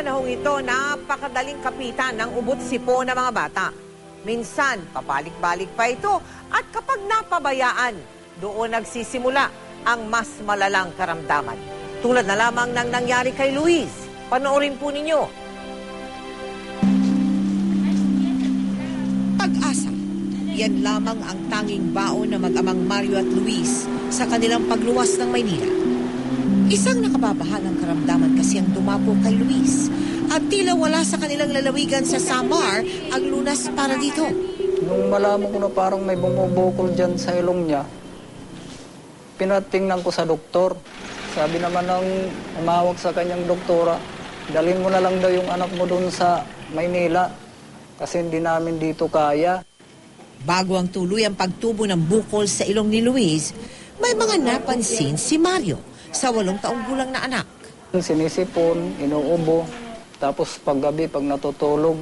panahong ito, napakadaling kapitan ng ubot-sipo ng mga bata. Minsan, pabalik-balik pa ito at kapag napabayaan, doon nagsisimula ang mas malalang karamdaman. Tulad na lamang ng nangyari kay Luis. Panoorin po ninyo. Pag-asa. Yan lamang ang tanging baon na mag-amang Mario at Luis sa kanilang pagluwas ng Maynila. Isang nakababahalang karamdaman kasi ang dumapo kay Luis at tila wala sa kanilang lalawigan sa Samar ang lunas para dito. Nung malaman ko na parang may bumubukol dyan sa ilong niya, pinatingnan ko sa doktor. Sabi naman ng umawag sa kanyang doktora, dalhin mo na lang daw yung anak mo doon sa Maynila kasi hindi namin dito kaya. Bago ang tuloy ang pagtubo ng bukol sa ilong ni Luis, may mga napansin si Mario sa 8 taong gulang na anak. Sinisipon, inuubo, tapos paggabi, pag natutulog,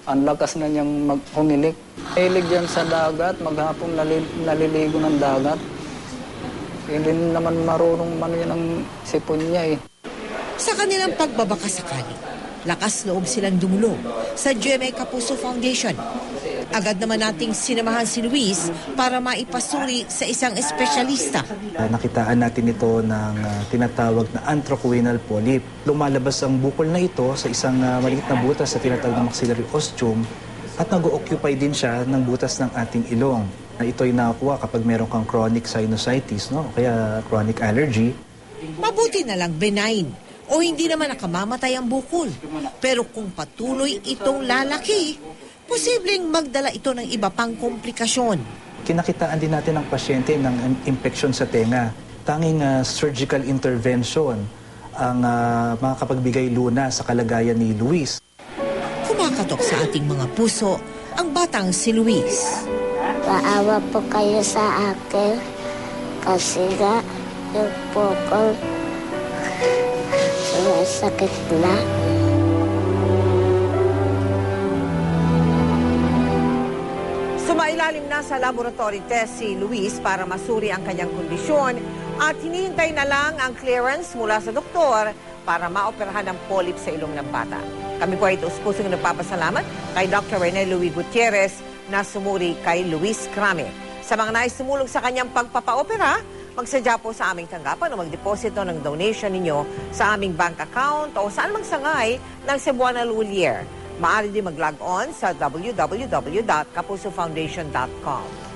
ang lakas na niyang humilik. Hilig yan sa dagat, maghapon naliligo ng dagat. Hindi naman marunong yan ang sipon niya eh. Sa kanilang pagbabakasakali, lakas loob silang dumulong sa GMA Kapuso Foundation. Agad naman nating sinamahan si Luis para maipasuri sa isang espesyalista. Nakitaan natin ito ng tinatawag na anthracoenal polyp. Lumalabas ang bukol na ito sa isang maliit na butas sa tinatawag na maxillary ostium at nag-occupy din siya ng butas ng ating ilong. Ito ay nakakuha kapag meron kang chronic sinusitis, no? Kaya chronic allergy. Mabuti na lang benign o hindi naman nakamamatay ang bukol. Pero kung patuloy itong lalaki, posibleng magdala ito ng iba pang komplikasyon. Kinakitaan din natin ang pasyente ng impeksyon sa tenga. Tanging surgical intervention ang makakapagbigay luna sa kalagayan ni Luis. Kumakatok sa ating mga puso ang batang si Luis. Paawa po kayo sa akin kasi nga yung bukol sakit na. Sumailalim na sa laboratory test si Luis para masuri ang kanyang kondisyon at hinihintay na lang ang clearance mula sa doktor para maoperahan ang polyp sa ilong ng bata. Kami po ay pusong nagpapasalamat kay Dr. Rene Louis Gutierrez na sumuri kay Luis Crame. Sa mga nais tumulong sa kanyang pagpapaopera, magsadya po sa aming tanggapan o magdeposito ng donation ninyo sa aming bank account o saan mang sangay ng Cebuana Lulier. Maaari din mag-log on sa www.kapusofoundation.com.